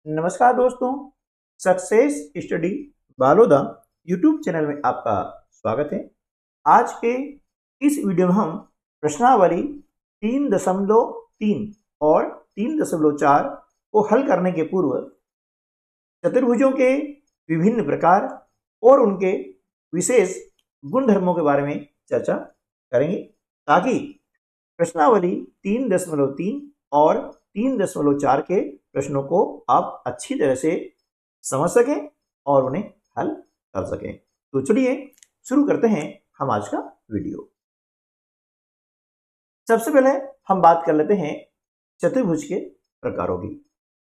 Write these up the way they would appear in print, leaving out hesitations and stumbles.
नमस्कार दोस्तों, success study Baloda YouTube channel में आपका स्वागत है। आज के इस वीडियो में हम प्रश्नावली 3.3 और 3.4 को हल करने के पूर्व चतुर्भुजों के विभिन्न प्रकार और उनके विशेष गुणधर्मों के बारे में चर्चा करेंगे, ताकि प्रश्नावली 3.3 और 3.4 के प्रश्नों को आप अच्छी तरह से समझ सकें और उन्हें हल कर सकें। तो चलिए शुरू करते हैं हम आज का वीडियो। सबसे पहले हम बात कर लेते हैं चतुर्भुज के प्रकारों की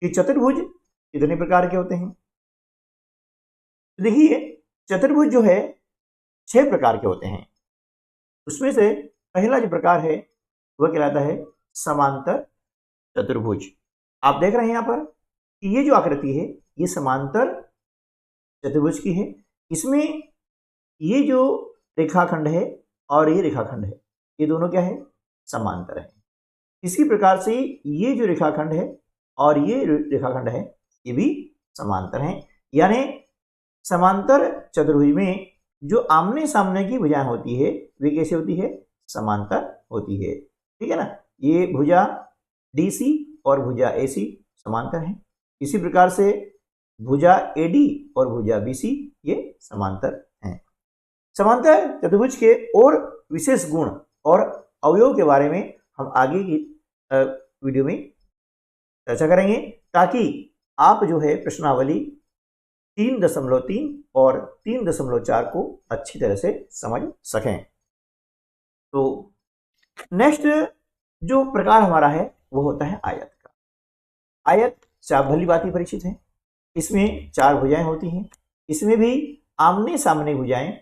कि चतुर्भुज कितने प्रकार के होते हैं। देखिए, चतुर्भुज जो है 6 प्रकार के होते हैं। उसमें से पहला जो प्रकार है वह कहलाता है समांतर चतुर्भुज। आप देख रहे हैं यहाँ पर कि ये जो आकृति है ये समांतर चतुर्भुज की है। इसमें ये जो रेखाखंड है और ये रेखाखंड है, ये दोनों क्या है? समांतर है। इसी प्रकार से ये जो रेखाखंड है और ये रेखाखंड है ये भी समांतर हैं। यानी समांतर चतुर्भुज में जो आमने सामने की भुजाएं होती है वे कैसे होती है? समांतर होती है। ठीक है ना। ये भुजा DC और भुजा AC समांतर है। इसी प्रकार से भुजा AD और भुजा BC ये समांतर हैं। समांतर चतुर्भुज के और विशेष गुण और अवयव के बारे में हम आगे की वीडियो में चर्चा करेंगे, ताकि आप जो है प्रश्नावली 3.3 और 3.4 को अच्छी तरह से समझ सकें। तो नेक्स्ट जो प्रकार हमारा है वो होता है आयत का। आयत से आप भली भांति परिचित हैं। इसमें 4 भुजाएं होती हैं। इसमें भी आमने सामने भुजाएं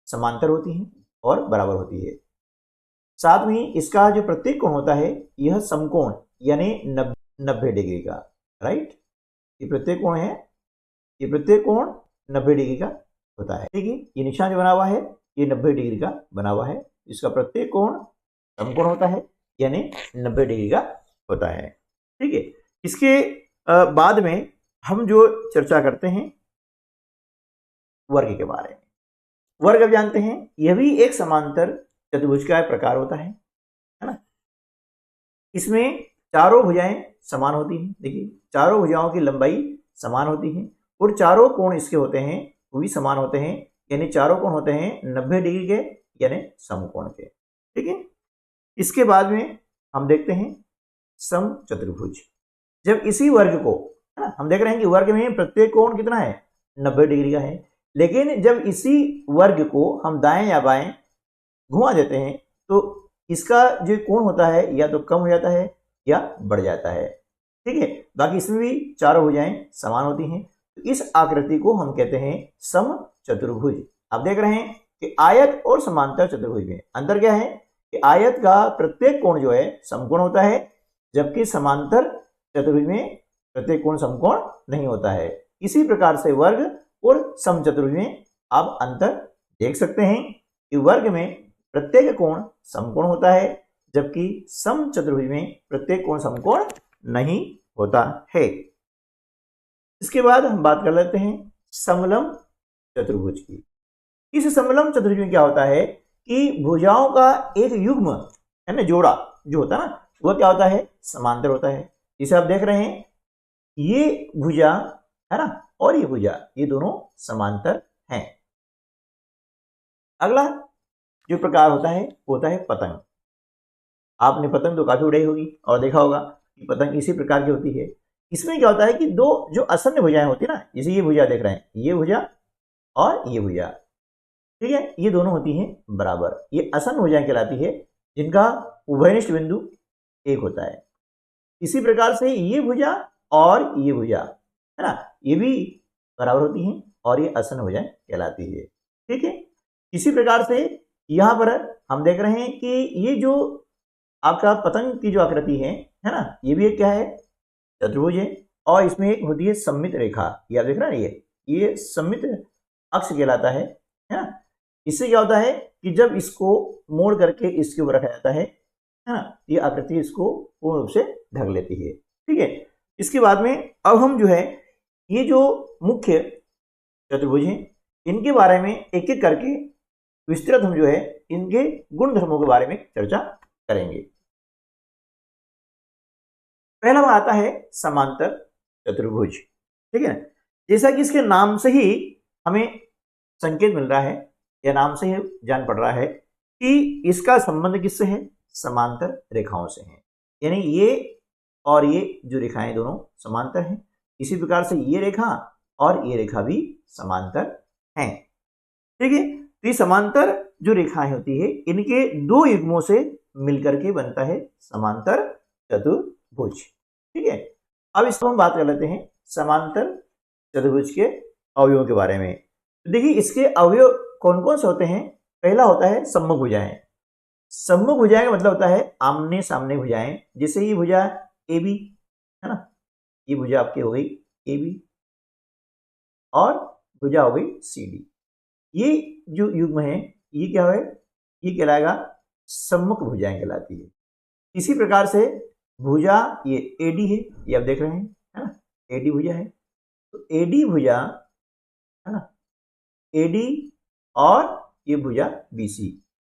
समांतर होती हैं और बराबर होती है। साथ में इसका जो प्रत्येक कोण होता है यह समकोण यानी 90 डिग्री का, राइट। ये प्रत्येक कोण है, ये प्रत्येक कोण 90 डिग्री का होता है। ठीक है, ये निशान जो बना हुआ है ये 90 डिग्री का बना हुआ है। इसका प्रत्येक कोण समकोण होता है यानी 90 डिग्री का होता है। ठीक है, इसके बाद में हम जो चर्चा करते हैं वर्ग के बारे में। वर्ग अब जानते हैं, यह भी एक समांतर चतुर्भुज का प्रकार होता है ना। इसमें चारों भुजाएं समान होती हैं। देखिए, चारों भुजाओं की लंबाई समान होती है और चारों कोण इसके होते हैं वो भी समान होते हैं, यानी चारों कोण होते हैं 90 डिग्री के यानी समकोण के। ठीक है, इसके बाद में हम देखते हैं समचतुर्भुज। जब इसी वर्ग को, है ना, हम देख रहे हैं कि वर्ग में प्रत्येक कोण कितना है? 90 डिग्री का है। लेकिन जब इसी वर्ग को हम दाएं या बाएं घुमा देते हैं तो इसका जो कोण होता है या तो कम हो जाता है या बढ़ जाता है। ठीक है, बाकी इसमें भी चारों भुजाएं समान होती हैं। तो इस आकृति को हम कहते हैं समचतुर्भुज। आप देख रहे हैं कि आयत और समांतर चतुर्भुज में अंतर क्या है कि आयत का प्रत्येक कोण जो है समकोण होता है, जबकि समांतर चतुर्भुज में प्रत्येक कोण समकोण नहीं होता है। इसी प्रकार से वर्ग और समचतुर्भुज में आप अंतर देख सकते हैं कि वर्ग में प्रत्येक कोण समकोण होता है, जबकि समचतुर्भुज में प्रत्येक कोण समकोण नहीं होता है। इसके बाद हम बात कर लेते हैं समलंब चतुर्भुज की। इस समलंब चतुर्भुज में क्या होता है कि भुजाओं का एक युग्म है ना, जोड़ा जो होता है ना, वह क्या होता है? समांतर होता है। इसे आप देख रहे हैं, ये भुजा है ना और ये भुजा, ये दोनों समांतर हैं। अगला जो प्रकार होता है वो होता है पतंग। आपने पतंग तो काफी उड़ाई होगी और देखा होगा कि पतंग इसी प्रकार की होती है। इसमें क्या होता है कि दो जो आसन्न भुजाएं होती है ना, जैसे ये भुजा देख रहे हैं, ये भुजा और ये भुजा, ठीक है, ये दोनों होती हैं बराबर। ये आसन्न भुजाएं कहलाती है जिनका उभयनिष्ठ बिंदु 1 होता है। इसी प्रकार से ये भुजा और ये भुजा है ना, ये भी बराबर होती हैं और ये आसन्न भुजाएं कहलाती है। ठीक है, इसी प्रकार से यहाँ पर हम देख रहे हैं कि ये जो आपका पतंग की जो आकृति है ना, ये भी एक क्या है? चतुर्भुज है। और इसमें एक होती है सममित रेखा, ये आप देख रहे हैं, ये सममित अक्ष कहलाता है ना। इससे क्या होता है कि जब इसको मोड़ करके इसके ऊपर रखा जाता है ना, ये आकृति इसको पूर्ण रूप से ढक लेती है। ठीक है, इसके बाद में अब हम जो है ये जो मुख्य चतुर्भुज हैं इनके बारे में एक एक करके विस्तृत हम जो है इनके गुण धर्मों के बारे में चर्चा करेंगे। पहला में आता है समांतर चतुर्भुज, ठीक है। जैसा कि इसके नाम से ही हमें संकेत मिल रहा है या नाम से ही जान पड़ रहा है कि इसका संबंध किससे है, समांतर रेखाओं से है। यानी ये और ये जो रेखाएं दोनों समांतर हैं, इसी प्रकार से ये रेखा और ये रेखा भी समांतर हैं, ठीक है। तो ये समांतर जो रेखाएं होती है इनके दो युग्मों से मिलकर के बनता है समांतर चतुर्भुज, ठीक है। अब इस पर हम बात कर लेते हैं समांतर चतुर्भुज के अवयवों के बारे में। देखिए इसके अवयव कौन कौन से होते हैं। पहला होता है सम्मुख भुजाएं। सम्मुख भुजाएं का मतलब होता है आमने सामने भुजाएं। जैसे ये भुजा ए बी है ना, ये भुजा आपकी हो गई ए बी और भुजा हो गई सी डी। ये जो युग्म है ये क्या है, ये कहलाएगा सम्मुख भुजाएं कहलाती है। इसी प्रकार से भुजा ये एडी है, ये आप देख रहे हैं है ना, एडी भुजा है। तो एडी भुजा है ना, एडी और ये भुजा बीसी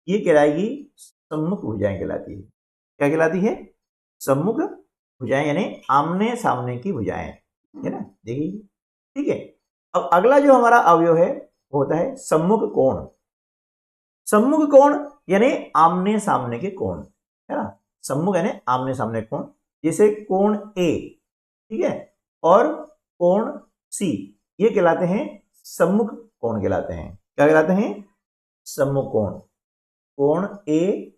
ये कहलाएगी सम्मुख भुजाएं कहलाती है। क्या कहलाती है, सम्मुख भुजाएं, यानी आमने सामने की भुजाएं, है ना, देखिए, ठीक है। अब अगला जो हमारा अवयव है वो होता है सम्मुख कोण। सम्मुख कोण यानी आमने सामने के कोण, है ना। सम्मुख यानी आमने सामने कोण, जैसे कोण ए, ठीक है, और कोण सी, ये कहलाते हैं सम्मुख कोण कहलाते हैं। क्या कहलाते हैं, सम्मुख कोण। कोण ए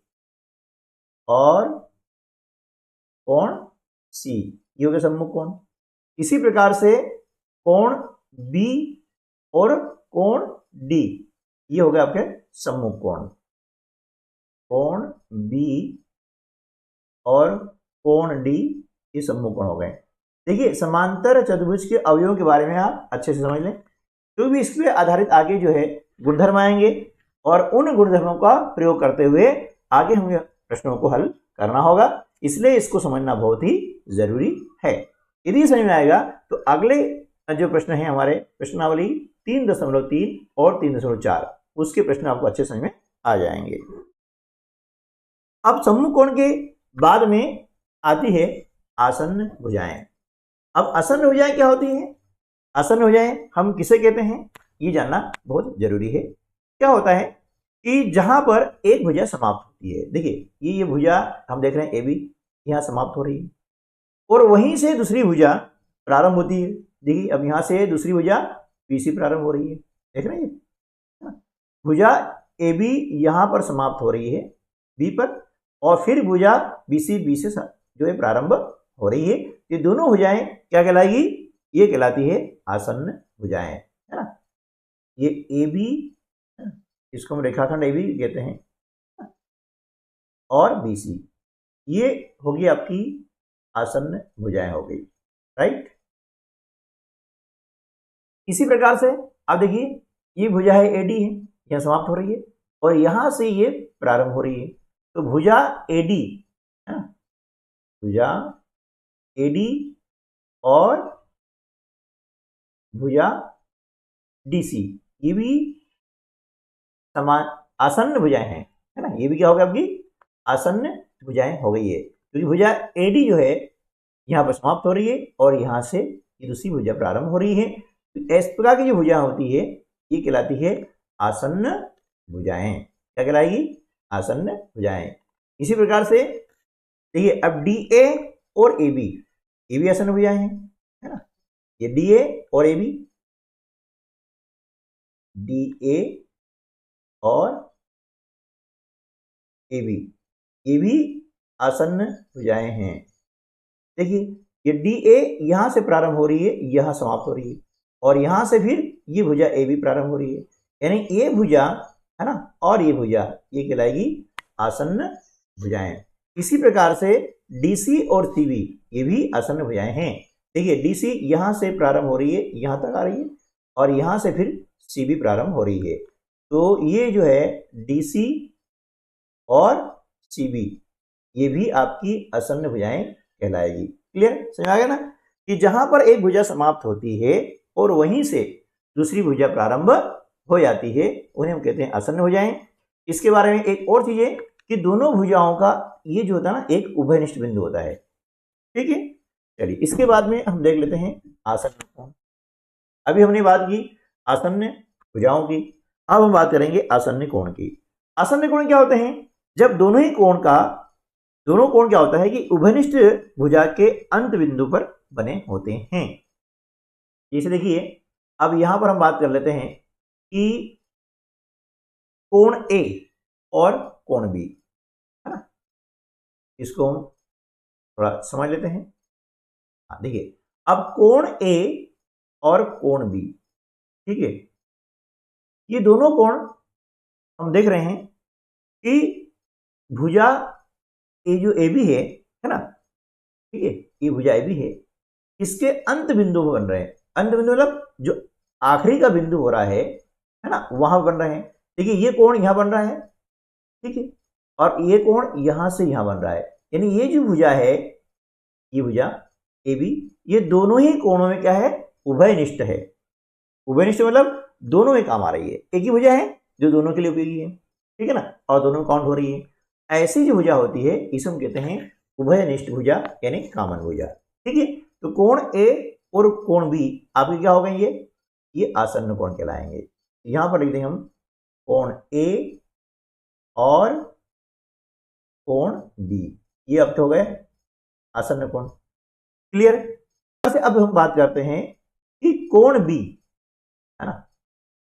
और कोण सी ये हो गया सम्मुख कोण। इसी प्रकार से कोण बी और कोण डी ये हो गया आपके सम्मुख कोण। कोण बी और कोण डी ये सम्मुख कोण हो गए। देखिए समांतर चतुर्भुज के अवयवों के बारे में आप अच्छे से समझ लें, तो भी इस पर आधारित आगे जो है गुणधर्म आएंगे और उन गुणधर्मों का प्रयोग करते हुए आगे हमें प्रश्नों को हल करना होगा। इसलिए इसको समझना बहुत ही जरूरी है। यदि समझ में आएगा तो अगले जो प्रश्न है हमारे प्रश्नावली 3.3 और 3.4 उसके प्रश्न आपको अच्छे समझ में आ जाएंगे। अब सम्मुख कोण के बाद में आती है आसन्न भुजाएं। अब आसन्न भुजाएं क्या होती हैं, आसन्न भुजाएं हम किसे कहते हैं ये जानना बहुत जरूरी है। क्या होता है कि जहां पर एक भुजा समाप्त होती है, देखिए ये भुजा हम देख रहे हैं ए बी यहां समाप्त हो रही है और वहीं से दूसरी भुजा प्रारंभ होती है। देखिए अब यहां से दूसरी भुजा बी सी प्रारंभ हो रही है, देख रहे हैं भुजा ए बी यहां पर समाप्त हो रही है बी पर और फिर भुजा बी से जो है प्रारंभ हो रही है। ये दोनों भुजाएं क्या कहलाएगी, ये कहलाती है आसन्न भुजाएं, है ना। ये ए बी, इसको हम रेखाखंड ए बी कहते हैं, और बी सी ये होगी आपकी आसन्न भुजाएं हो गई, राइट। इसी प्रकार से अब देखिए ये भुजा है एडी है, यह समाप्त हो रही है और यहां से ये प्रारंभ हो रही है। तो भुजा एडी है ना, भुजा एडी और भुजा डीसी ये भी समान आसन्न भुजाएं हैं, है ना। ये भी क्या होगा आपकी आसन्न भुजाएं हो गई है क्योंकि भुजा एडी जो है यहाँ पर समाप्त हो रही है और यहाँ से ये दूसरी भुजा प्रारंभ हो रही है। तो इस प्रकार की जो भुजा होती है ये कहलाती है आसन्न भुजाएं। क्या कहलाएगी, आसन्न भुजाएं। इसी प्रकार से देखिए अब डी ए और ए बी ये भी आसन्न भुजाएं हैं, है ना। ये डी ए और ए बी, डी ए और ए बी ये भी आसन्न भुजाएं हैं। देखिए ये डी ए यहां से प्रारंभ हो रही है, यहां समाप्त हो रही है और यहां से फिर ये भुजा ए बी प्रारंभ हो रही है, यानी ये भुजा है ना और ये भुजा ये कहलाएगी आसन्न भुजाएं। इसी प्रकार से डीसी और सीबी ये भी आसन्न भुजाएं हैं। देखिए डीसी यहां से प्रारंभ हो रही है, यहां तक आ रही है और यहां से फिर सीबी प्रारंभ हो रही है। तो ये जो है डीसी और सीबी ये भी आपकी आसन्न भुजाएं कहलाएगी। क्लियर, समझ आ गया ना। कि जहां पर एक भुजा समाप्त होती है और वहीं से दूसरी भुजा प्रारंभ हो जाती है, उन्हें हम कहते हैं आसन्न भुजाएं। इसके बारे में एक और चीज है कि दोनों भुजाओं का ये जो होता है ना, एक उभयनिष्ठ बिंदु होता है। ठीक है, चलिए इसके बाद में हम देख लेते हैं आसन्न कोण। अभी हमने बात की आसन्न भुजाओं की, अब हम बात करेंगे आसन्न कोण की। आसन्न कोण क्या होते हैं? जब दोनों कोण क्या होता है कि उभयनिष्ठ भुजा के अंत बिंदु पर बने होते हैं। जैसे देखिए, अब यहां पर हम बात कर लेते हैं कि कोण ए और कोण बी, है ना, इसको हम थोड़ा समझ लेते हैं। देखिए, अब कोण ए और कोण बी, ठीक है, ये दोनों कोण हम देख रहे हैं कि भुजा ये जो ए बी है ना, ठीक है, ये भुजा ए बी है, इसके अंत बिंदु बन रहे हैं। अंत बिंदु मतलब जो आखिरी का बिंदु हो रहा है ना, वहां बन रहे हैं। देखिए, ये कोण यहां बन रहा है, ठीक है, और ये कोण यहां से यहां बन रहा है। यानी ये जो भुजा है, ये भुजा ए बी, ये दोनों ही कोणों में क्या है? उभयनिष्ठ है। उभयनिष्ठ मतलब दोनों में काम आ रही है। एक ही भुजा है जो दोनों के लिए उपयोगी है, ठीक है ना, और दोनों काउंट हो रही है। ऐसी जो भुजा होती है इसे हम कहते हैं उभयनिष्ठ भुजा, यानी कॉमन भुजा। ठीक है, तो कोण ए और कोण बी आपके क्या हो गए? ये आसन्न कोण कहलाएंगे। यहां पर लिख देंगे हम कोण ए और कोण बी, ये अब तो हो गए आसन्न कोण। क्लियर? से अब हम बात करते हैं कि कोण बी, है ना,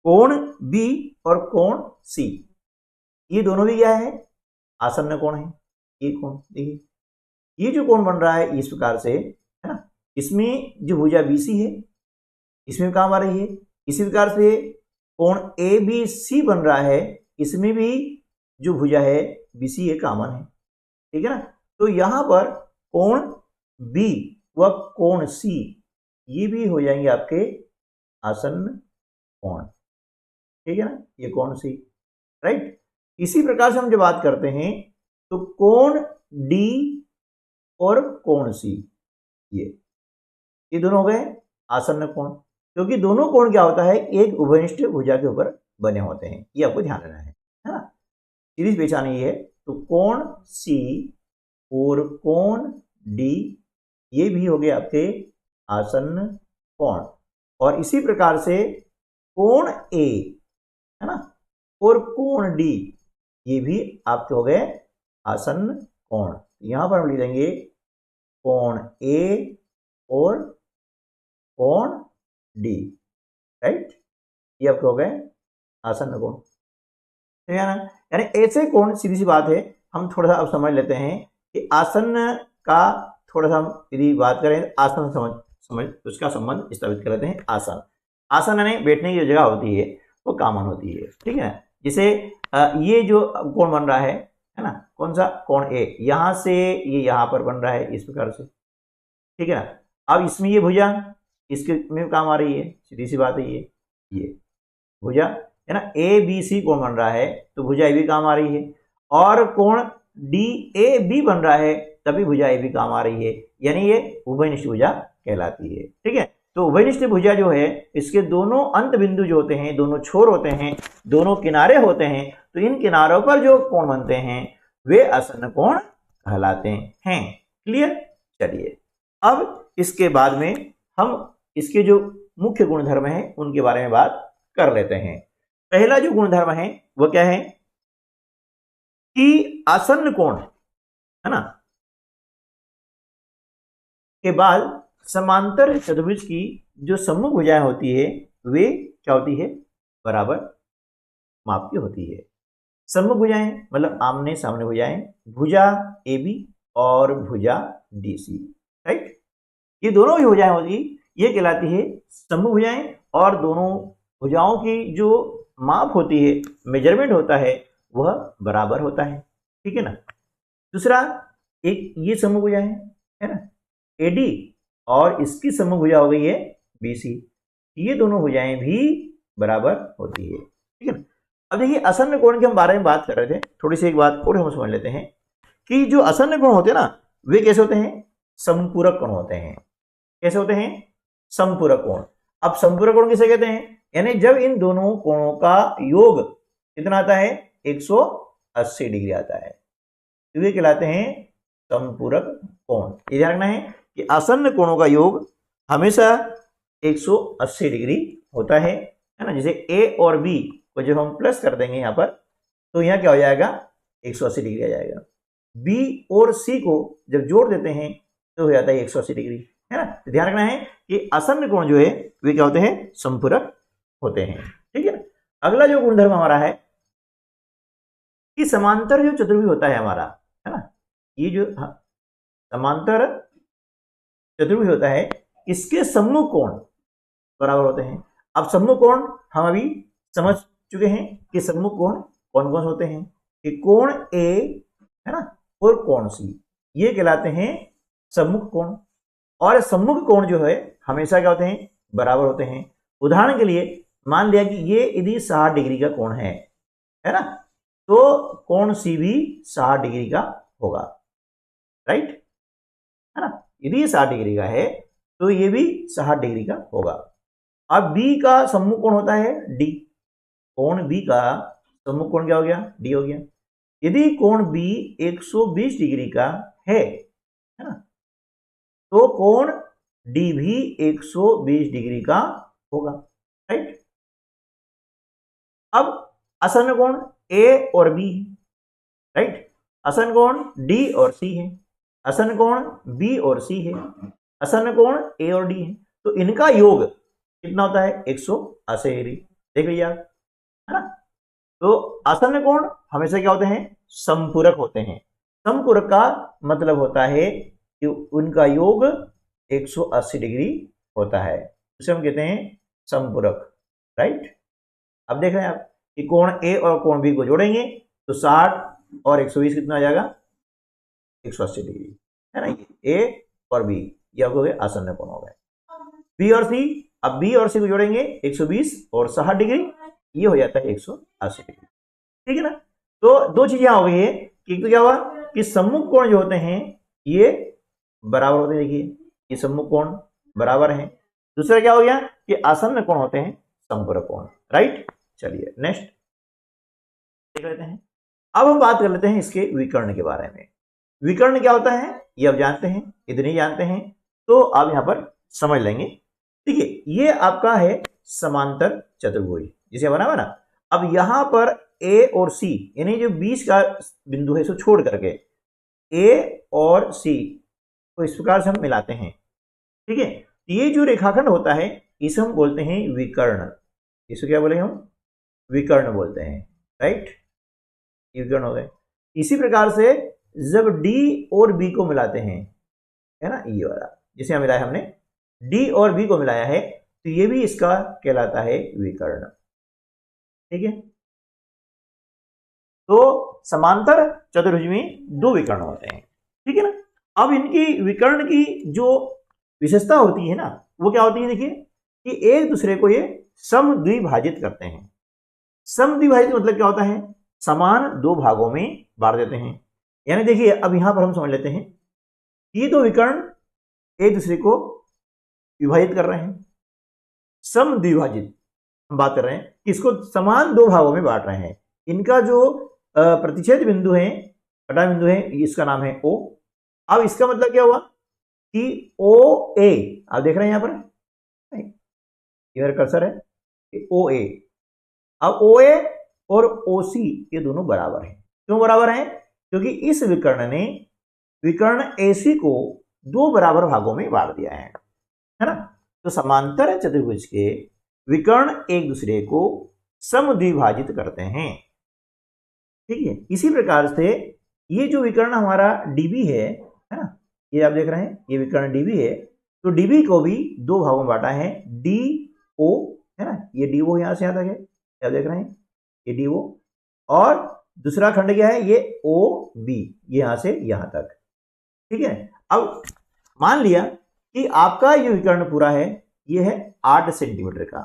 कोण बी और कोण सी, ये दोनों भी क्या है? आसन्न कोण है। ये कोण देखिए, ये जो कोण बन रहा है इस प्रकार से, है ना, इसमें जो भुजा बीसी है इसमें काम आ रही है। इसी प्रकार से कोण ए बी सी बन रहा है, इसमें भी जो भुजा है बीसी ये कॉमन है, ठीक है ना। तो यहां पर कोण बी व कोण सी ये भी हो जाएंगे आपके आसन्न कोण, ठीक है ना, ये कोण सी, राइट। इसी प्रकार से हम जब बात करते हैं तो कोण डी और कोण सी, ये दोनों हो गए आसन्न कोण, क्योंकि दोनों कोण क्या होता है? एक उभयनिष्ठ भुजा के ऊपर बने होते हैं। ये आपको ध्यान रखना है ना, सीरीज पहचान ये है। तो कोण सी और कोण डी ये भी हो गए आपके आसन्न कोण। और इसी प्रकार से कोण ए, है ना, और कोण डी ये भी आपके हो गए आसन्न कोण। यहां पर हम लिख देंगे कोण ए और कोण डी, राइट, ये आपके हो गए आसन्न कोण, ठीक है ना। यानी ऐसे कोण, सीधी सी बात है, हम थोड़ा सा अब समझ लेते हैं कि आसन्न का थोड़ा सा हम यदि बात करें, आसन समझ उसका संबंध स्थापित कर लेते हैं। आसन यानी बैठने की जो जगह होती है वो कॉमन होती है, ठीक है। जैसे ये जो कोण बन रहा है ना, कौन सा? कोण ए, यहां से ये यहां पर बन रहा है इस प्रकार से, ठीक है ना। अब इसमें ये भुजा इसके में काम आ रही है, सीधी सी बात है, ये भुजा है ना, ए बी सी कोण बन रहा है तो भुजा ए भी काम आ रही है। और कोण डी ए बी बन रहा है तभी भुजा ए भी काम आ रही है, यानी ये उभयनिष्ठ भुजा कहलाती है, ठीक है। तो उभयनिष्ठ भुजा जो है, इसके दोनों अंत बिंदु जो होते हैं, दोनों छोर होते हैं, दोनों किनारे होते हैं, तो इन किनारों पर जो कोण बनते हैं वे आसन्न कोण कहलाते हैं। क्लियर? चलिए, अब इसके बाद में हम इसके जो मुख्य गुणधर्म हैं उनके बारे में बात कर लेते हैं। पहला जो गुणधर्म है वो क्या है कि आसन्न कोण, है ना, के बाद समांतर चतुर्भुज की जो सम्मुख भुजाएं होती है वे क्या होती है? बराबर माप की होती है। सम्मुख भुजाएं मतलब आमने सामने भुजाएं, भुजा ए बी और भुजा डी सी, राइट। ये दोनों ही भुजाएं होती, ये कहलाती है सम्मुख भुजाएं, और दोनों भुजाओं की जो माप होती है, मेजरमेंट होता है, वह बराबर होता है, ठीक है ना। दूसरा, एक ये सम्मुख भुजाएं है ना, एडी, और इसकी सम्मुख भुजा हो गई है बीसी, ये दोनों भुजाएं भी बराबर होती है, ठीक है ना। अब देखिए, आसन्न कोण के हम बारे में बात कर रहे थे, थोड़ी सी एक बात और हम समझ लेते हैं कि जो आसन्न कोण होते हैं ना, वे कैसे होते हैं? समपूरक कोण होते हैं। कैसे होते हैं? समपूरक कोण। अब समपूरक कोण किसे कहते हैं? यानी जब इन दोनों कोणों का योग कितना आता है? 180 डिग्री आता है, तो ये कहलाते हैं समपूरक कोण। ये ध्यान रखना है कि आसन्न कोणों का योग हमेशा 180 डिग्री होता है ना। जैसे ए और बी को जब हम प्लस कर देंगे यहाँ पर, तो यहाँ क्या हो जाएगा? 180 डिग्री आ जाएगा। बी और सी को जब जोड़ देते हैं तो हो जाता है 180 डिग्री, है ना। तो ध्यान रखना है कि आसन्न कोण जो है वे क्या होते हैं? समपूरक होते हैं, ठीक है ना। अगला जो गुणधर्म हमारा है कि समांतर जो चतुर्भुज होता है हमारा, है ना, ये जो समांतर चतुर्भुज होता है इसके सम्मुख कोण बराबर होते हैं। अब सम्मुख कोण हम अभी समझ चुके हैं कि सम्मुख कोण कौन कौन से होते हैं, कि कोण ए, है ना, और कोण सी, ये कहलाते हैं सम्मुख कोण। और सम्मुख कोण जो है हमेशा क्या होते हैं? बराबर होते हैं। उदाहरण के लिए मान लिया कि ये यदि 60 डिग्री का कोण है ना, तो कोण सी भी 60 डिग्री का होगा, राइट, है ना। यदि ये 60 डिग्री का है तो ये भी 60 डिग्री का होगा। अब बी का सम्मुख कोण होता है डी, कोण बी का सम्मुख कोण क्या हो गया? डी हो गया। यदि कोण बी 120 डिग्री का है ना, तो कोण डी भी 120 डिग्री का होगा, राइट। अब आसन्न कोण ए और बी है, राइट। आसन्न कोण डी और सी है, आसन्न कोण बी और सी है, आसन्न कोण ए और डी है। तो इनका योग कितना होता है? 180 डिग्री। देख लीजिए आप, है ना। तो आसन्न कोण हमेशा क्या होते हैं? समपूरक होते हैं। समपूरक का मतलब होता है कि उनका योग 180 डिग्री होता है, उसे हम कहते हैं समपूरक, राइट। अब देख रहे हैं आप कि कोण ए और कोण बी को जोड़ेंगे तो 60 और 120 कितना आ जाएगा? 180 डिग्री, है ना। ए और बी ये हो गए आसन्न कोण हो गए। बी और सी, अब बी और सी को जोड़ेंगे 120 और 60 डिग्री, ये हो जाता है 180 डिग्री, ठीक है ना। तो दो चीजें हो गई है कि तो क्या हुआ कि सम्मुख कोण जो होते हैं ये बराबर होते हैं। देखिए ये सम्मुख कोण बराबर है। दूसरा क्या हो गया कि आसन्न कोण होते हैं समपूरक कोण, राइट। चलिए नेक्स्ट देख लेते हैं। अब हम बात कर लेते हैं इसके विकर्ण के बारे में। विकर्ण क्या होता है ये आप जानते हैं, यदि नहीं जानते हैं तो आप यहां पर समझ लेंगे। ठीक है, ये आपका है समांतर चतुर्भुज जिसे बना हुआ ना। अब यहां पर ए और सी यानी जो बीच का बिंदु है इसको छोड़ करके ए और सी को इस प्रकार से हम मिलाते हैं, ठीक है। ये जो रेखाखंड होता है इसे हम बोलते हैं विकर्ण। इसे क्या बोले हम? विकर्ण बोलते हैं, राइट। विकर्ण हो गए। इसी प्रकार से जब डी और बी को मिलाते हैं, है ना, ये वाला जिसे हम मिलाया हमने डी और बी को मिलाया है, तो ये भी इसका कहलाता है विकर्ण, ठीक है। तो समांतर चतुर्भुज में दो विकर्ण होते हैं, ठीक है ना। अब इनकी विकर्ण की जो विशेषता होती है ना वो क्या होती है? देखिए कि एक दूसरे को ये समद्विभाजित करते हैं। समद्विभाजित मतलब क्या होता है? समान दो भागों में बांट देते हैं। यानी देखिए अब यहां पर हम समझ लेते हैं ये दो विकर्ण एक दूसरे को विभाजित कर रहे हैं। समद्विभाजित हम बात कर रहे हैं कि इसको समान दो भागों में बांट रहे हैं। इनका जो प्रतिच्छेद बिंदु है, कटा बिंदु है, इसका नाम है ओ। अब इसका मतलब क्या हुआ कि ओ ए, आप देख रहे हैं यहां पर इधर कर्सर है, ओ ए। अब ओ ए और ओ सी ये दोनों बराबर हैं। क्यों बराबर हैं? क्योंकि इस विकर्ण ने विकर्ण AC को दो बराबर भागों में बांट दिया है ना। तो समांतर चतुर्भुज के विकर्ण एक दूसरे को समद्विभाजित करते हैं, ठीक है। इसी प्रकार से ये जो विकर्ण हमारा DB है ना, ये आप देख रहे हैं ये विकर्ण DB है, तो DB को भी दो भागों में बांटा है, DO, है ना, ये DO यहां से यहां तक है, आप देख रहे हैं ये DO, और दूसरा खंड क्या है? ये OB, यहां से यहां तक, ठीक है। अब मान लिया कि आपका ये विकर्ण पूरा है, ये है 8 सेंटीमीटर का,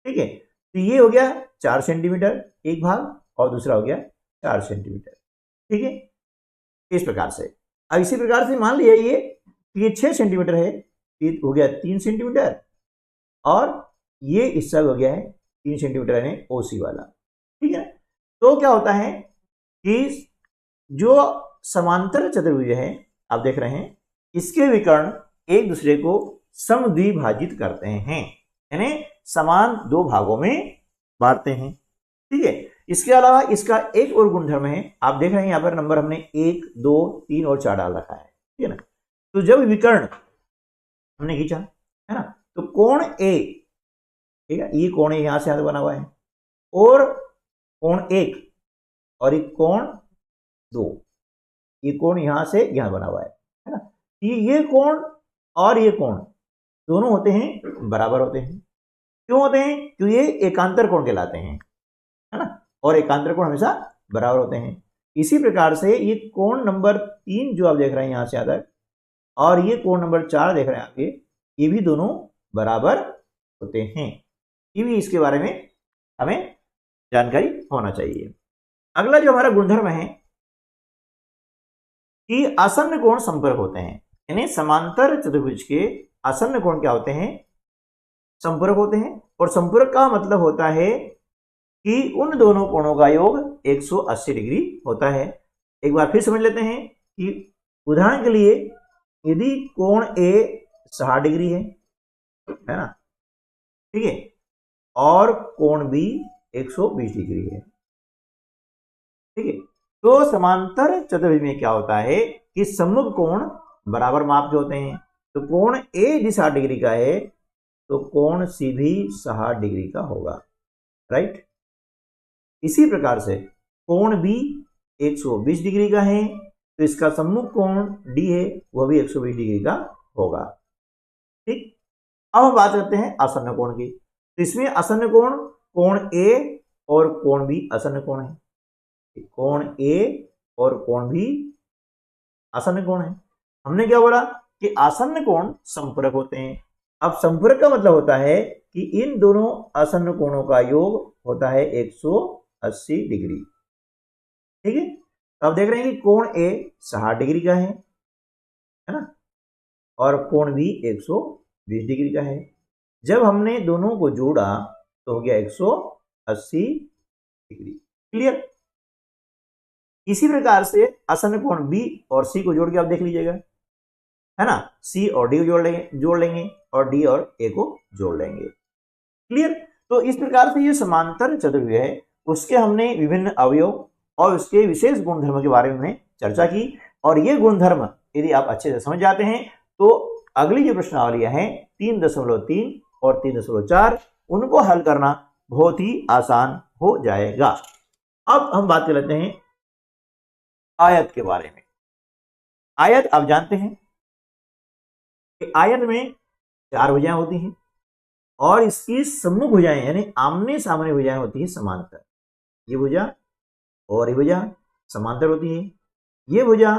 ठीक है। तो ये हो गया 4 सेंटीमीटर एक भाग और दूसरा हो गया 4 सेंटीमीटर, ठीक है, इस प्रकार से। अब इसी प्रकार से मान लिया ये 6 सेंटीमीटर है, ये हो गया 3 सेंटीमीटर, और ये हिस्सा हो गया है 3 सेंटीमीटर यानी ओसी वाला। ठीक है, तो क्या होता है कि जो समांतर चतुर्भुज है आप देख रहे हैं, इसके विकर्ण एक दूसरे को समद्विभाजित करते हैं, यानी समान दो भागों में बांटते हैं। ठीक है, इसके अलावा इसका एक और गुणधर्म है, आप देख रहे हैं यहाँ पर नंबर हमने 1, 2, 3 और 4 डाल रखा है। ठीक है ना, तो जब विकर्ण हमने खींचा है ना, तो कोण ए, ठीक है, ये कोण यहां से बना हुआ है, और कोण 1 और एक कोण 2, ये कोण यहां से यहां बना हुआ है ना। ये कोण और ये कोण दोनों होते हैं बराबर होते हैं। क्यों होते हैं? क्योंकि ये एकांतर कोण कहलाते हैं, है ना, और एकांतर कोण हमेशा बराबर होते हैं। इसी प्रकार से ये कोण नंबर 3 जो आप देख रहे हैं यहां से तक, और ये कोण नंबर 4 देख रहे हैं आपके, ये भी दोनों बराबर होते हैं। ये भी इसके बारे में हमें जानकारी होना चाहिए। अगला जो हमारा गुणधर्म है कि आसन्न कोण संपर्क होते हैं, यानी समांतर चतुर्भुज के आसन्न कोण क्या होते हैं? संपर्क होते हैं। और संपर्क का मतलब होता है कि उन दोनों कोणों का योग 180 डिग्री होता है। एक बार फिर समझ लेते हैं कि उदाहरण के लिए यदि कोण ए 60 डिग्री है ना, ठीक है, और कोण बी 120 डिग्री है, ठीक है, तो समांतर चतुर्भुज में क्या होता है कि सम्मुख कोण बराबर माप के होते हैं। तो कोण ए यदि 60 डिग्री का है तो कोण सी भी 60 डिग्री का होगा, राइट। इसी प्रकार से कोण बी 120 डिग्री का है तो इसका सम्मुख कोण डी है वह भी 120 डिग्री का होगा। ठीक, अब हम बात करते हैं आसन्न कोण की। तो इसमें आसन्न कोण, कोण ए और कोण बी आसन्न कोण है। कोण ए और कोण बी आसन्न कोण है। हमने क्या बोला कि आसन्न कोण संपर्क होते हैं। अब संपर्क का मतलब होता है कि इन दोनों आसन्न कोणों का योग होता है 180 डिग्री। ठीक है, तो आप देख रहे हैं कि कोण ए 60 डिग्री का है ना, और कोण बी 120 डिग्री का है। जब हमने दोनों को जोड़ा तो हो गया 180 डिग्री। क्लियर। इसी प्रकार से आसन्न कोण बी और सी को जोड़ के आप देख लीजिएगा, है ना, सी और डी को जोड़ लेंगे और डी और ए को जोड़ लेंगे। क्लियर। तो इस प्रकार से ये समांतर चतुर्भुज है, उसके हमने विभिन्न अवयव और उसके विशेष गुणधर्म के बारे में हमने चर्चा की। और ये गुणधर्म यदि आप अच्छे से समझ जाते हैं तो अगली जो प्रश्नावलियां हैं 3.3 और 3.4 उनको हल करना बहुत ही आसान हो जाएगा। अब हम बात कर लेते हैं आयत के बारे में। आयत आप जानते हैं कि आयत में 4 भुजाएं होती हैं और इसकी सम्मुख भुजाएं यानी आमने सामने भुजाएं होती हैं समांतर। ये भुजा और ये भुजा समांतर होती है, ये भुजा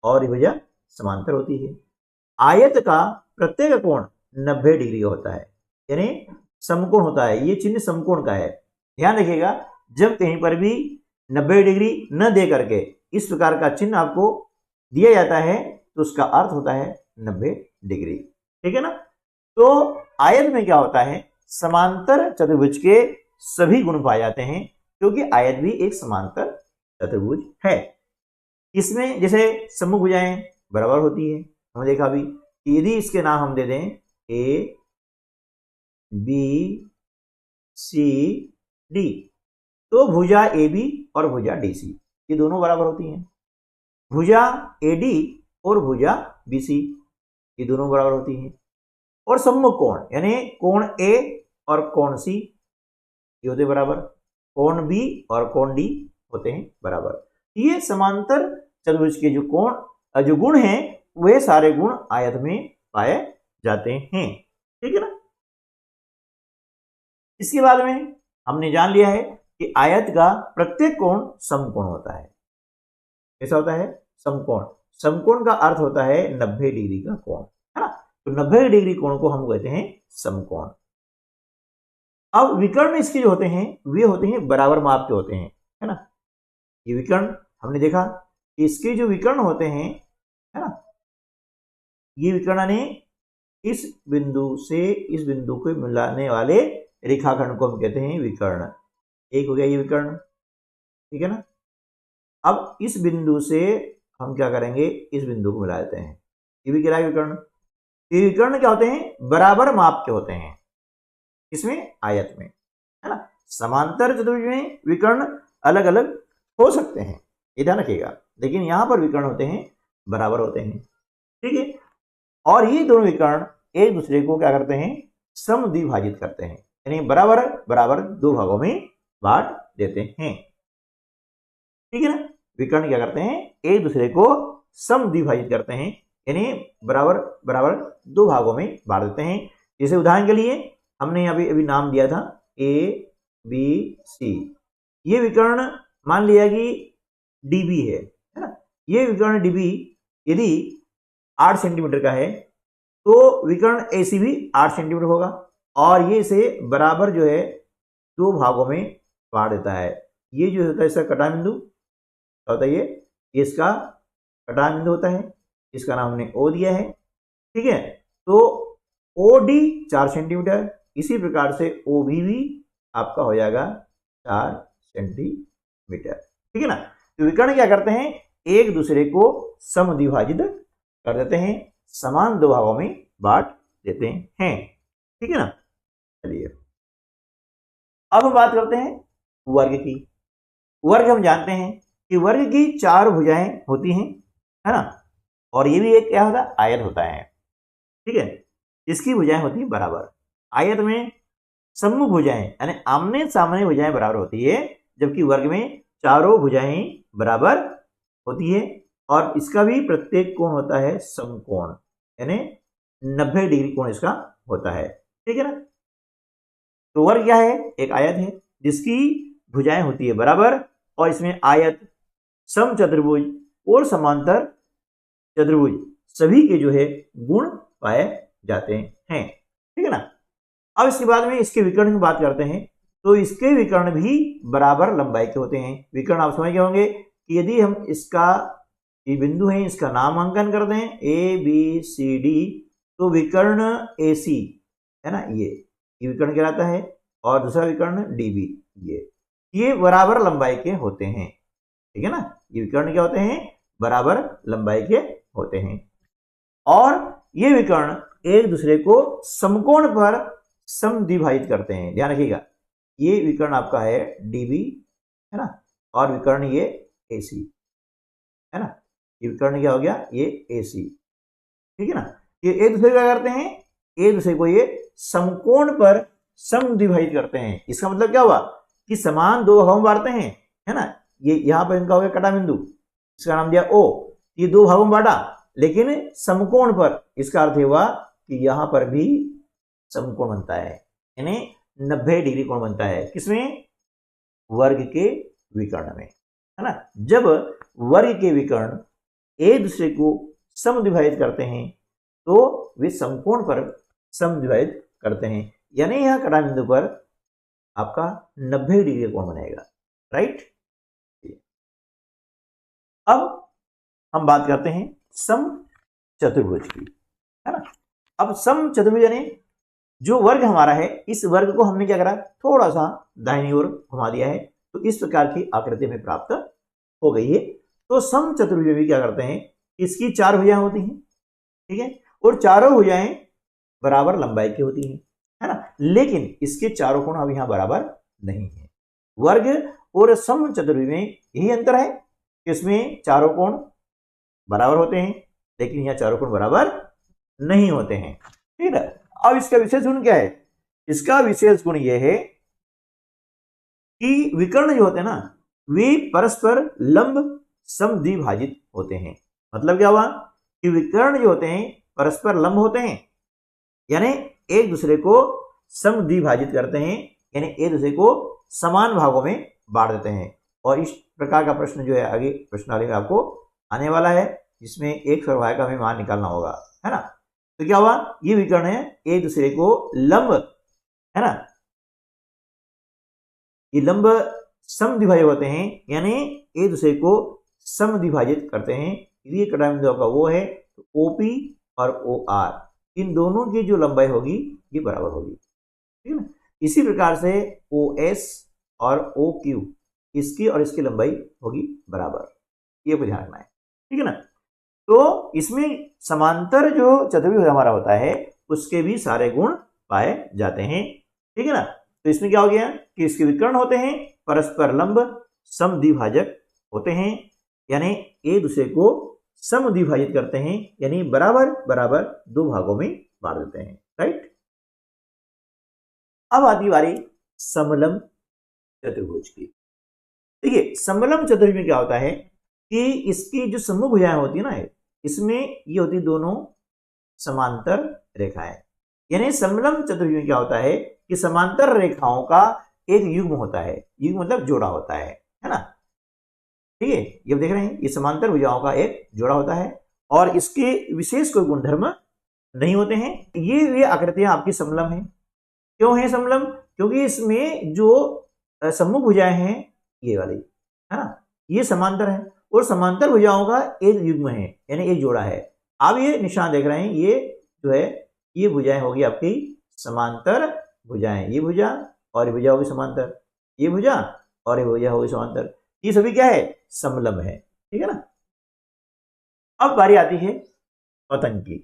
और ये भुजा समांतर होती है। आयत का प्रत्येक कोण 90 डिग्री होता है, यानी समकोण होता है। ये चिन्ह समकोण का है। ध्यान रखिएगा, जब कहीं पर भी 90 डिग्री न दे करके इस प्रकार का चिन्ह आपको दिया जाता है तो उसका अर्थ होता है 90 डिग्री। ठीक है ना। तो आयत में क्या होता है, समांतर चतुर्भुज के सभी गुण पाए जाते हैं क्योंकि आयत भी एक समांतर चतुर्भुज है। इसमें जैसे सम्मुख भुजाएं बराबर होती है, हमने देखा भी कि यदि इसके नाम हम दे दें ए बी सी डी तो भुजा ए बी और भुजा डी सी ये दोनों बराबर होती हैं। भुजा ए डी और भुजा बी सी ये दोनों बराबर होती हैं। और सम्मुख कोण यानी कोण ए और कोण सी ये होते बराबर, कोण बी और कोण डी होते हैं बराबर। ये समांतर चतुर्भुज के जो कोण जो गुण हैं वे सारे गुण आयत में पाए जाते हैं। ठीक है ना। इसके बाद में हमने जान लिया है कि आयत का प्रत्येक कोण समकोण होता है। कैसा होता है? समकोण। समकोण का अर्थ होता है 90 डिग्री का कोण, है ना। तो 90 डिग्री कोण को हम कहते हैं समकोण। अब विकर्ण इसके जो होते हैं वे होते हैं बराबर माप के होते हैं, है ना। ये विकर्ण हमने देखा कि इसके जो विकर्ण होते हैं, है ना, ये विकर्ण ने इस बिंदु से इस बिंदु को मिलाने वाले रेखाखंड को हम कहते हैं विकर्ण। एक हो गया ये विकर्ण, ठीक है ना। अब इस बिंदु से हम क्या करेंगे, इस बिंदु को मिला देते हैं, ये भी क्या विकर्ण। ये विकर्ण क्या होते हैं, बराबर माप के होते हैं, इसमें आयत में, है ना। समांतर चतुर्भुज में विकर्ण अलग अलग हो सकते हैं, ये ध्यान रखिएगा, लेकिन यहां पर विकर्ण होते हैं बराबर होते हैं, ठीक है। और ये दोनों विकर्ण एक दूसरे को क्या करते हैं, समद्विभाजित करते हैं, यानी बराबर बराबर दो भागों में बांट देते हैं, ठीक है ना। विकर्ण क्या करते हैं, एक दूसरे को समद्विभाजित करते हैं, यानी बराबर बराबर दो भागों में बांट देते हैं। जैसे उदाहरण के लिए हमने अभी अभी नाम दिया था ए बी सी, ये विकर्ण मान लिया कि डीबी है ना। ये विकर्ण डीबी यदि 8 सेंटीमीटर का है तो विकर्ण एसी भी 8 सेंटीमीटर होगा, और ये इसे बराबर जो है दो भागों में बांट देता है। ये जो होता है इसका कटा बिंदु होता है, ये इसका कटा बिंदु होता है, इसका नाम हमने ओ दिया है, ठीक है। तो ओ डी 4 सेंटीमीटर, इसी प्रकार से ओ भी आपका हो जाएगा 4 सेंटीमीटर, ठीक है ना। तो विकर्ण क्या करते हैं, एक दूसरे को समद्विभाजित कर देते हैं, समान दो भागों में बांट देते हैं, ठीक है ना। चलिए अब हम बात करते हैं वर्ग की। वर्ग हम जानते हैं कि वर्ग की 4 भुजाएं होती हैं, है ना, और ये भी एक क्या होता है, आयत होता है, ठीक है। इसकी भुजाएं होती है बराबर। आयत में सम्मुख भुजाएं यानी आमने सामने भुजाएं बराबर होती है, जबकि वर्ग में चारों भुजाएं बराबर होती है, और इसका भी प्रत्येक कोण होता है समकोण, यानी 90 डिग्री कोण इसका होता है, ठीक है ना। तो वर्ग क्या है, एक आयत है जिसकी भुजाएं होती है बराबर, और इसमें आयत, समचतुर्भुज और समांतर चतुर्भुज सभी के जो है गुण पाए जाते हैं, ठीक है ना। अब इसके बाद में इसके विकर्ण की बात करते हैं, तो इसके विकर्ण भी बराबर लंबाई के होते हैं। विकर्ण आप समझ गए होंगे कि यदि हम इसका ये बिंदु है, इसका नामांकन कर दें ए बी सी डी, तो विकर्ण ए सी है ना, ये विकर्ण कहलाता है, और दूसरा विकर्ण डी बी, ये बराबर लंबाई के होते हैं, ठीक है ना। ये विकर्ण क्या होते हैं, बराबर लंबाई के होते हैं, और ये विकर्ण एक दूसरे को समकोण पर समद्विभाजित करते हैं। ध्यान रखिएगा, ये विकर्ण आपका है डीबी, है ना, और विकर्ण ये एसी, है ना। ये विकर्ण क्या हो गया, ये एसी, ठीक है ना। ये एक दूसरे क्या करते हैं, एक दूसरे को ये समकोण पर समद्विभाजित करते हैं। इसका मतलब क्या हुआ कि समान दो भागों में बांटते हैं, है ना। ये यहां पर इनका हो गया कटा बिंदु, इसका नाम दिया ओ, ये दो भागों में बांटा, लेकिन समकोण पर, इसका अर्थ हुआ कि यहां पर भी समकोण बनता है, यानी 90 डिग्री कोण बनता है, किसमें, वर्ग के विकर्ण में, है ना। जब वर्ग के विकर्ण एक दूसरे को समद्विभाजित करते हैं तो वे समकोण पर समद्विभाजित करते हैं, यानी यह कटा बिंदु पर आपका 90 डिग्री कोण बनेगा, राइट। अब हम बात करते हैं समचतुर्भुज की, है ना। अब समचतुर्भुज यानी जो वर्ग हमारा है, इस वर्ग को हमने क्या करा, थोड़ा सा दाहिनी ओर घुमा दिया है, तो इस प्रकार की आकृति में प्राप्त हो गई है। तो समचतुर्भुज में भी क्या करते हैं, इसकी 4 भुजाएं होती हैं, ठीक है, और चारों भुजाएं बराबर लंबाई की होती हैं, है ना, लेकिन इसके चारों कोण अब यहां बराबर नहीं है। वर्ग और समचतुर्भुज में यही अंतर है, इसमें चारों कोण बराबर होते हैं, लेकिन यहां चारों कोण बराबर नहीं होते हैं, ठीक है। अब इसका विशेष गुण क्या है, इसका विशेष गुण यह है कि विकर्ण जो होते हैं ना, वे परस्पर लंब समद्विभाजित होते हैं। मतलब क्या हुआ कि विकर्ण जो होते हैं परस्पर लंब होते हैं, यानी एक दूसरे को समद्विभाजित करते हैं, यानी एक दूसरे को समान भागों में बांट देते हैं। और इस प्रकार का प्रश्न जो है आगे प्रश्नावली में आपको आने वाला है, जिसमें एक सर्वभाग का हमें मान निकालना होगा, है ना। तो क्या हुआ, ये विकर्ण है एक दूसरे को लंब, है ना, ये लंब समद्विभाजित होते हैं, यानी एक दूसरे को समद्विभाजित करते हैं। ये कटा बिंदु का वो है, तो ओपी और ओ आर, इन दोनों की जो लंबाई होगी ये बराबर होगी, ठीक है ना। इसी प्रकार से OS और OQ इसकी और इसकी लंबाई होगी बराबर, ये को ध्यान रखना है, ठीक है ना। तो इसमें समांतर जो चतुर्भुज हमारा होता है उसके भी सारे गुण पाए जाते हैं, ठीक है ना। तो इसमें क्या हो गया कि इसके विकर्ण होते हैं, परस्पर लंब, समद्विभाजक होते हैं, यानी एक दूसरे को समद्विभाजित करते हैं, यानी बराबर बराबर दो भागों में बांट देते हैं, राइट। अब आती बारी समलंब चतुर्भुज की। देखिए समलंब चतुर्भुज में क्या होता है कि इसकी जो सम्मुख भुजाएं होती है ना, इसमें ये होती दोनों समांतर रेखाएं, यानी समलंब चतुर्भुज में क्या होता है कि समांतर रेखाओं का एक युग्म होता है, युग्म मतलब जोड़ा होता है ना, ठीक है। ये देख रहे हैं ये समांतर भुजाओं का एक जोड़ा होता है और इसके विशेष कोई गुणधर्म नहीं होते हैं। ये आकृतियां आपकी समलंब हैं। क्यों है समलंब? क्योंकि इसमें जो सम्मुख भुजाएं हैं ये वाली, है ना, ये समांतर है और समांतर भुजाओं का एक युग्म है, यानी एक जोड़ा है। आप ये निशान देख रहे हैं, ये जो है ये भुजाएं होगी आपकी समांतर भुजाएं, ये भुजा और ये भुजा होगी समांतर, ये भुजा और ये भुजा होगी समांतर, ये सभी क्या है समलंब है, ठीक है ना। अब बारी आती है पतंग की।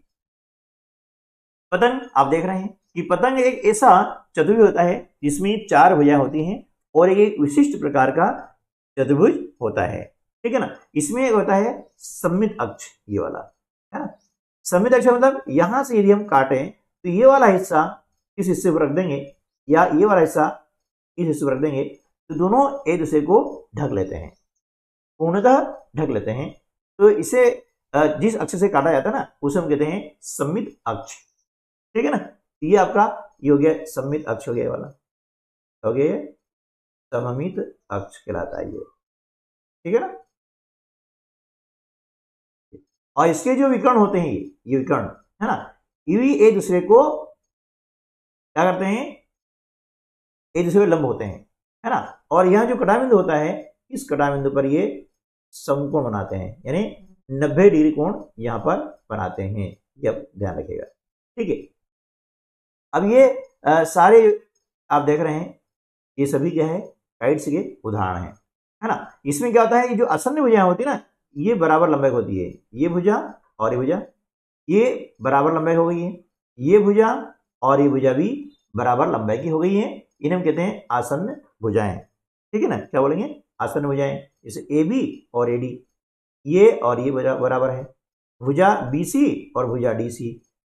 पतंग आप देख रहे हैं कि पतंग एक ऐसा चतुर्भुज होता है जिसमें चार भुजाएं होती हैं और एक विशिष्ट प्रकार का चतुर्भुज होता है, ठीक है ना। इसमें एक होता है सममित अक्ष, ये वाला है ना। सममित अक्ष मतलब यहां से यदि हम काटें तो ये वाला हिस्सा इस हिस्से पर रख देंगे या ये वाला हिस्सा इस हिस्से पर रख देंगे, तो दोनों एक दूसरे को ढक लेते हैं, पूर्णतः ढक लेते हैं। तो इसे जिस अक्ष से काटा जाता है ना उसे हम कहते हैं सममित अक्ष, ठीक है ना। ये आपका ये हो गया सममित अक्ष, हो गया वाला, हो गया सममित अक्ष कहलाता है ये, ठीक है ना। और इसके जो विकर्ण होते हैं ये विकर्ण है ना, ये भी एक दूसरे को क्या करते हैं, एक दूसरे को लंब होते हैं, है ना। और यहाँ जो कटाबिंदु होता है इस कटाबिंदु पर ये समकोण बनाते हैं, यानी 90 डिग्री कोण यहाँ पर बनाते हैं, ये आप ध्यान रखिएगा, ठीक है। अब ये सारे आप देख रहे हैं ये सभी क्या है काइट्स के उदाहरण है ना। इसमें क्या होता है, ये जो आसन्न भुजाएं होती है ना ये बराबर लंबाई होती है, ये भुजा और ये भुजा ये बराबर लंबाई हो गई है, ये भुजा और ये भुजा भी बराबर लंबाई की हो गई है, इन्हें हम कहते हैं आसन्न भुजाएं, ठीक है ना। क्या बोलेंगे आसन्न भुजाएं, जैसे AB और AD ये और ये बराबर है, भुजा BC और भुजा DC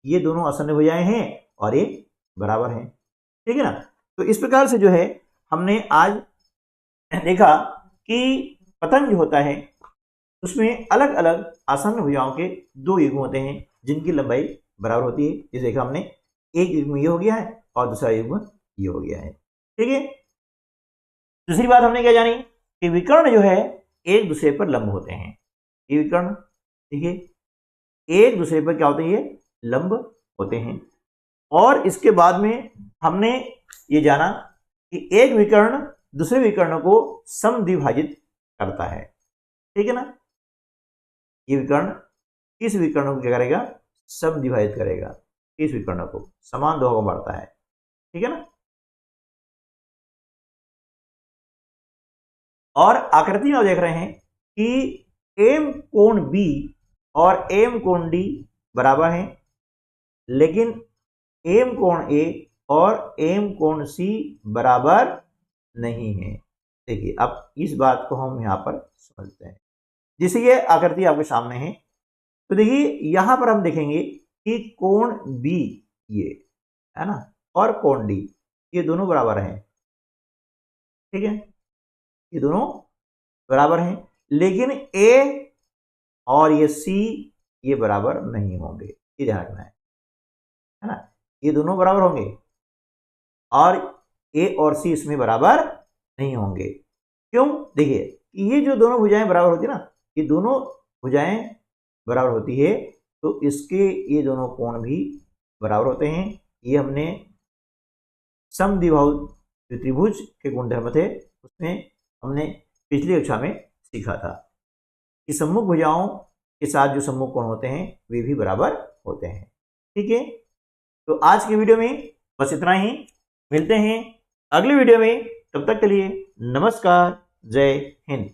ये दोनों आसन्न भुजाएं हैं और ये बराबर हैं, ठीक है ना। तो इस प्रकार से जो है हमने आज देखा कि पतंग जो होता है उसमें अलग अलग आसन्न भुजाओं के दो युग्म होते हैं जिनकी लंबाई बराबर होती है। जैसे देखा हमने एक युग्म ये हो गया है और दूसरा युग्म ये हो गया है, ठीक है। दूसरी बात हमने क्या जानी कि विकर्ण जो है एक दूसरे पर लंब होते हैं, ये विकर्ण देखिए एक दूसरे पर क्या होते हैं, ये लंब होते हैं। और इसके बाद में हमने ये जाना कि एक विकर्ण दूसरे विकर्ण को समद्विभाजित करता है, ठीक है ना। ये विकर्ण इस विकर्ण को क्या करेगा, समद्विभाजित करेगा, इस विकर्ण को समान दो भागों में बांटता है, ठीक है ना। और आकृति में आप देख रहे हैं कि M कोण B और M कोण D बराबर हैं, लेकिन M कोण A और M कोण C बराबर नहीं है। देखिए अब इस बात को हम यहाँ पर समझते हैं। जैसे ये आकृति आपके सामने है तो देखिए यहाँ पर हम देखेंगे कि कोण B ये है ना और कोण D ये दोनों बराबर हैं, ठीक है, ये दोनों बराबर हैं, लेकिन A और ये C ये बराबर नहीं होंगे, ये ध्यान रखना है ना। ये दोनों बराबर होंगे और A और C इसमें बराबर नहीं होंगे। क्यों? देखिए ये जो दोनों भुजाएं बराबर होती है ना, ये दोनों भुजाएं बराबर होती है तो इसके ये दोनों कोण भी बराबर होते हैं। ये हमने समद्विबाहु त्रिभुज के गुणधर्म थे उसमें हमने पिछली कक्षा में सीखा था कि सम्मुख भुजाओं के साथ जो सम्मुख कोण होते हैं वे भी बराबर होते हैं, ठीक है। तो आज की वीडियो में बस इतना ही, मिलते हैं अगली वीडियो में, तब तक के लिए नमस्कार, जय हिंद।